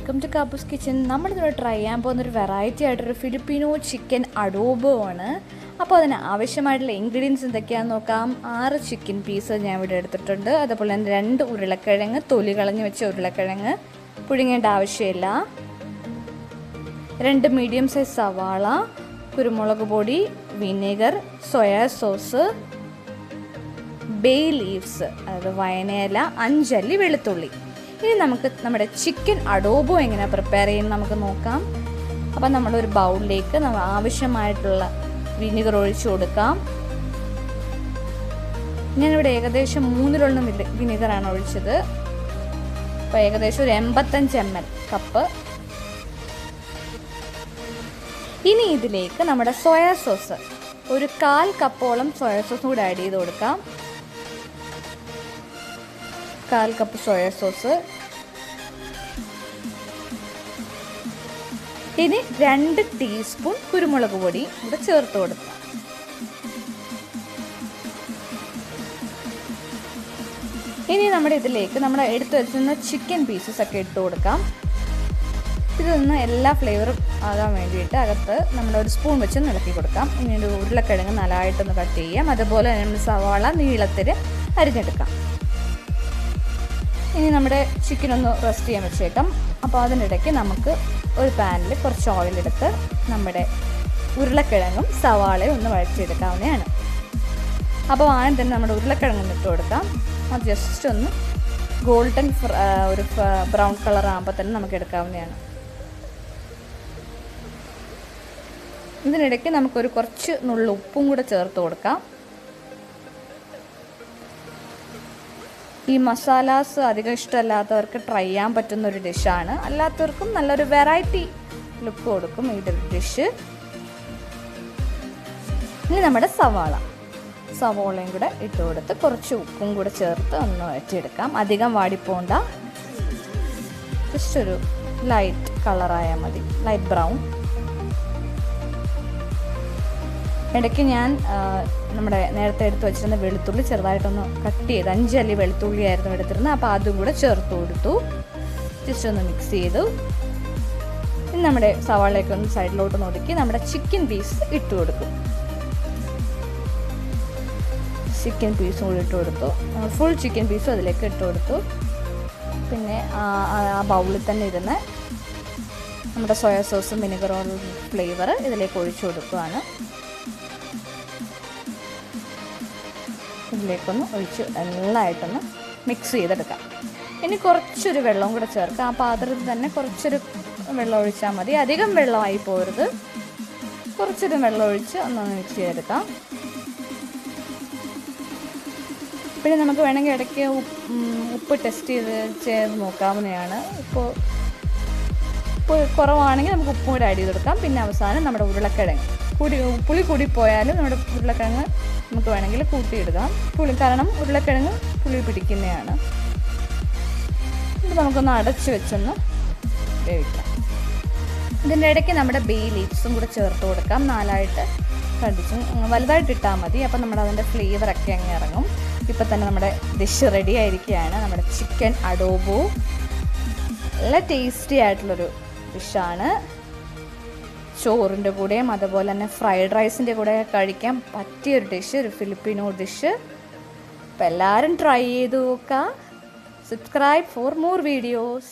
Welcome to കാബൂസ് kitchen. നമ്മളിവിടെ try ചെയ്യാൻ പോകുന്നൊരു വെറൈറ്റി ആയിട്ടൊരു ഫിലിപ്പിനോ ചിക്കൻ അഡോബോ ആണ്. അപ്പോൾ അതിന് ആവശ്യമായിട്ടുള്ള ഇൻഗ്രീഡിയൻസ് എന്തൊക്കെയാണെന്ന് നോക്കാം. 6 ചിക്കൻ പീസ് ഞാൻ ഇവിടെ എടുത്തിട്ടുണ്ട്. അതുപോലെ തന്നെ 2 ഉരുളക്കിഴങ്ങ്, തൊലി കളഞ്ഞ് വെച്ച ഉരുളക്കിഴങ്ങ്, പുഴുങ്ങേണ്ട ആവശ്യമില്ല. 2 മീഡിയം സൈസ് സവാള, കുരുമുളക് പൊടി, vinegar, soya sauce, bay leaves, അതായത് വയനയില, 5 അല്ലി വെളുത്തുള്ളി. ഇനി നമുക്ക് നമ്മുടെ ചിക്കൻ അഡോബോ എങ്ങനെ പ്രിപ്പയർ ചെയ്യുന്നത് നമുക്ക് നോക്കാം. അപ്പം നമ്മളൊരു ബൗളിലേക്ക് നമ്മൾ ആവശ്യമായിട്ടുള്ള വിനെഗർ ഒഴിച്ചു കൊടുക്കാം. ഞാനിവിടെ ഏകദേശം 3 വിനെഗറാണ് ഒഴിച്ചത്. അപ്പോൾ ഏകദേശം ഒരു 85 ml കപ്പ്. ഇനി ഇതിലേക്ക് നമ്മുടെ സോയാ സോസ് ഒരു 1/4 കപ്പോളം സോയാ സോസ് കൂടെ ആഡ് ചെയ്ത് കൊടുക്കാം. 1/4 കപ്പ് സോയാ സോസ്. ഇനി 2 ടീസ്പൂൺ കുരുമുളക് പൊടി ഇവിടെ ചേർത്ത് കൊടുക്കാം. ഇനി നമ്മുടെ ഇതിലേക്ക് നമ്മൾ എടുത്തു വെച്ചിരുന്ന ചിക്കൻ പീസസ് ഒക്കെ ഇട്ട് കൊടുക്കാം. ഇതൊന്ന് എല്ലാ ഫ്ലേവറും ആകാൻ വേണ്ടിയിട്ട് അകത്ത് നമ്മളൊരു സ്പൂൺ വെച്ച് ഇളക്കി കൊടുക്കാം. ഇനി ഒരു ഉരുളക്കിഴങ്ങ് നല്ലതായിട്ടൊന്ന് കട്ട് ചെയ്യാം. അതുപോലെ നമ്മൾ സവാള നീളത്തിൽ അരിഞ്ഞെടുക്കാം. ഇനി നമ്മുടെ ചിക്കൻ ഒന്ന് റെസ്റ്റ് ചെയ്യാൻ വെച്ചേക്കാം. അപ്പോൾ അതിനിടയ്ക്ക് നമുക്ക് ഒരു പാനിൽ കുറച്ച് ഓയിലെടുത്ത് നമ്മുടെ ഉരുളക്കിഴങ്ങും സവാളയും ഒന്ന് വഴറ്റിയെടുക്കാവുന്നതാണ്. അപ്പോൾ ആദ്യം തന്നെ നമ്മുടെ ഉരുളക്കിഴങ്ങ് ഇട്ട് കൊടുക്കാം. അത് ജസ്റ്റ് ഒന്ന് ഗോൾഡൻ ഒരു ബ്രൗൺ കളർ ആകുമ്പോൾ തന്നെ നമുക്ക് എടുക്കാവുന്നതാണ്. ഇതിനിടയ്ക്ക് നമുക്കൊരു കുറച്ച് നുള്ളു ഉപ്പും കൂടെ ചേർത്ത് കൊടുക്കാം. ഈ മസാലാസ് അധികം ഇഷ്ടമല്ലാത്തവർക്ക് ട്രൈ ചെയ്യാൻ പറ്റുന്നൊരു ഡിഷാണ്. അല്ലാത്തവർക്കും നല്ലൊരു വെറൈറ്റി ലുക്ക് കൊടുക്കും ഈ ഡിഷ്. ഇനി നമ്മുടെ സവാളയും കൂടെ ഇട്ട് കൊടുത്ത് കുറച്ച് ഉപ്പും കൂടെ ചേർത്ത് ഒന്ന് വഴറ്റിയെടുക്കാം. അധികം വാടിപ്പോണ്ട, ജസ്റ്റ് ഒരു ലൈറ്റ് കളറായാൽ മതി, ലൈറ്റ് ബ്രൗൺ. ഇടയ്ക്ക് ഞാൻ നമ്മുടെ നേരത്തെ എടുത്ത് വെച്ചിരുന്ന വെളുത്തുള്ളി ചെറുതായിട്ടൊന്ന് കട്ട് ചെയ്ത് 5 അല്ലി വെളുത്തുള്ളി ആയിരുന്നു എടുത്തിരുന്നത്. അപ്പോൾ അതും കൂടെ ചേർത്ത് കൊടുത്തു. ജസ്റ്റ് ഒന്ന് മിക്സ് ചെയ്തു. ഇനി നമ്മുടെ സവാളയൊക്കെ ഒന്ന് സൈഡിലോട്ട് ഒതുക്കി നമ്മുടെ ചിക്കൻ പീസ് ഇട്ട് കൊടുക്കും. ചിക്കൻ പീസും കൂടി ഇട്ട് കൊടുത്തു. ഫുൾ ചിക്കൻ പീസും അതിലേക്ക് ഇട്ട് കൊടുത്തു. പിന്നെ ആ ബൗളിൽ തന്നെ ഇരുന്ന് നമ്മുടെ സോയാ സോസും വിനെഗറും ഫ്ലേവർ ഇതിലേക്ക് ഒഴിച്ചു കൊടുക്കുകയാണ്. ഇതിലേക്കൊന്ന് ഒഴിച്ച് നല്ലതായിട്ടൊന്ന് മിക്സ് ചെയ്തെടുക്കാം. ഇനി കുറച്ചൊരു വെള്ളം കൂടെ ചേർക്കാം. ആ പാത്രത്തിൽ തന്നെ കുറച്ചൊരു വെള്ളം ഒഴിച്ചാൽ മതി. അധികം വെള്ളമായി പോരുത്. കുറച്ചൊരു വെള്ളം ഒഴിച്ച് ഒന്ന് മിക്സ് ചെയ്തെടുക്കാം. പിന്നെ നമുക്ക് വേണമെങ്കിൽ ഇടയ്ക്ക് ഉപ്പ് ടെസ്റ്റ് ചെയ്ത് നോക്കാവുന്നതാണ്. ഇപ്പോൾ കുറവാണെങ്കിൽ നമുക്ക് ഉപ്പും കൂടെ ആഡ് ചെയ്ത് കൊടുക്കാം. പിന്നെ അവസാനം നമ്മുടെ ഉരുളക്കിഴങ്ങ് പുളി കൂടിപ്പോയാലും നമ്മുടെ ഉരുളക്കിഴങ്ങ് നമുക്ക് വേണമെങ്കിൽ കൂട്ടിയിടുക. കാരണം ഉരുളക്കിഴങ്ങ് പുളി പിടിക്കുന്നതാണ്. ഇത് നമുക്കൊന്ന് അടച്ച് വെച്ചൊന്ന് വേവിക്കാം. ഇതിൻ്റെ ഇടയ്ക്ക് നമ്മുടെ ബേ ലീവ്സും കൂടെ ചേർത്ത് കൊടുക്കാം. 4ആയിട്ട് കടിച്ച് വലുതായിട്ട് ഇട്ടാൽ മതി. അപ്പം നമ്മുടെ അതിൻ്റെ ഫ്ലേവറൊക്കെ അങ്ങ് ഇറങ്ങും. ഇപ്പം തന്നെ നമ്മുടെ ഡിഷ് റെഡി ആയിരിക്കുകയാണ്. നമ്മുടെ ചിക്കൻ അഡോബോ നല്ല ടേസ്റ്റി ആയിട്ടുള്ളൊരു ഡിഷാണ്. ചോറിൻ്റെ കൂടെയും അതുപോലെ തന്നെ ഫ്രൈഡ് റൈസിൻ്റെ കൂടെ കഴിക്കാൻ പറ്റിയൊരു ഡിഷ്, ഒരു ഫിലിപ്പിനോ ഡിഷ്. അപ്പോൾ എല്ലാവരും ട്രൈ ചെയ്ത് നോക്കുക. Subscribe for more videos.